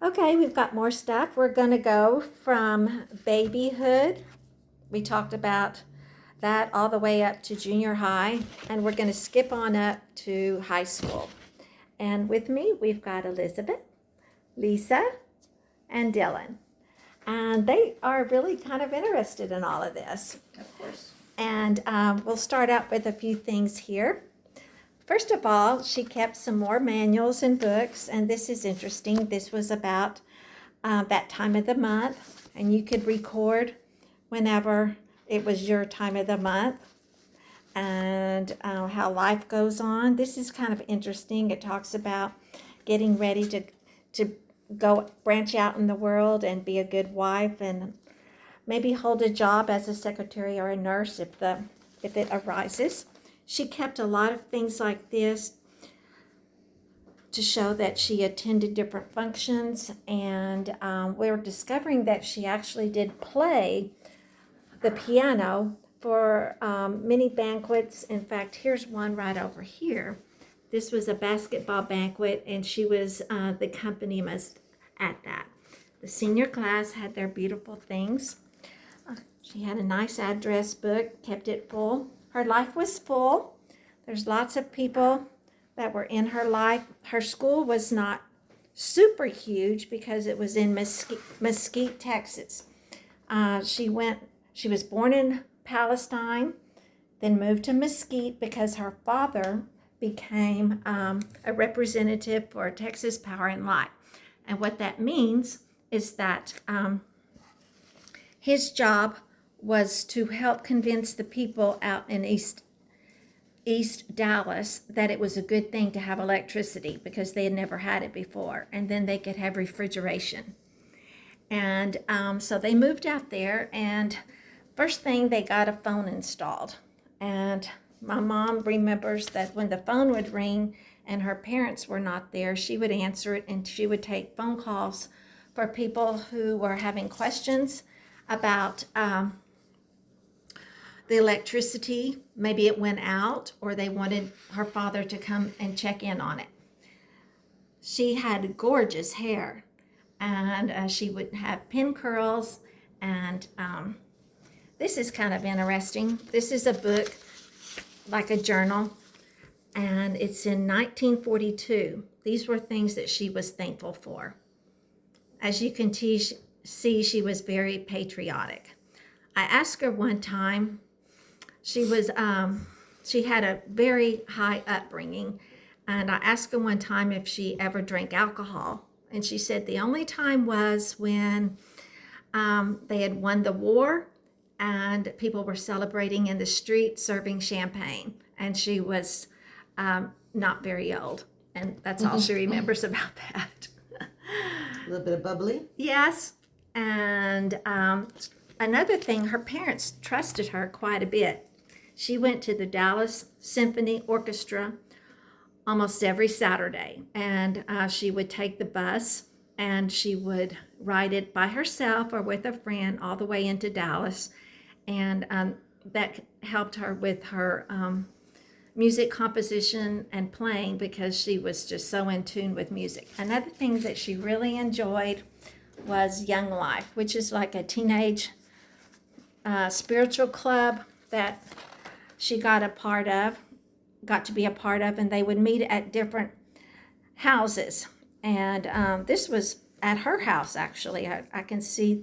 Okay, we've got more stuff. We're going to go from babyhood. We talked about that all the way up to junior high, and we're going to skip on up to high school. And with me, we've got Elizabeth, Lisa, and Dylan. And they are really kind of interested in all of this. Of course. And we'll start out with a few things here. First of all, she kept some more manuals and books, and this is interesting. This was about that time of the month, and you could record whenever it was your time of the month and how life goes on. This is kind of interesting. It talks about getting ready to go branch out in the world and be a good wife and maybe hold a job as a secretary or a nurse if it arises. She kept a lot of things like this to show that she attended different functions, and we're discovering that she actually did play the piano for many banquets. In fact, here's one right over here. This was a basketball banquet, and she was the accompanist at that. The senior class had their beautiful things. She had a nice address book, kept it full. Her life was full. There's lots of people that were in her life. Her school was not super huge because it was in Mesquite, Texas. She was born in Palestine, then moved to Mesquite because her father became a representative for Texas Power and Light. And what that means is that his job was to help convince the people out in East Dallas that it was a good thing to have electricity because they had never had it before, and then they could have refrigeration. And so they moved out there, and first thing, they got a phone installed. And my mom remembers that when the phone would ring and her parents were not there, she would answer it, and she would take phone calls for people who were having questions about the electricity. Maybe it went out, or they wanted her father to come and check in on it. She had gorgeous hair, and she would have pin curls, and this is kind of interesting. This is a book, like a journal, and it's in 1942. These were things that she was thankful for. As you can see, she was very patriotic. I asked her one time, she had a very high upbringing, and I asked her one time if she ever drank alcohol, and she said the only time was when they had won the war and people were celebrating in the street serving champagne, and she was not very old, and that's all she remembers about that. A little bit of bubbly. Yes, and another thing, her parents trusted her quite a bit. She went to the Dallas Symphony Orchestra almost every Saturday, and she would take the bus, and she would ride it by herself or with a friend all the way into Dallas, and that helped her with her music composition and playing because she was just so in tune with music. Another thing that she really enjoyed was Young Life, which is like a teenage spiritual club that she got to be a part of, and they would meet at different houses. And this was at her house, actually. I can see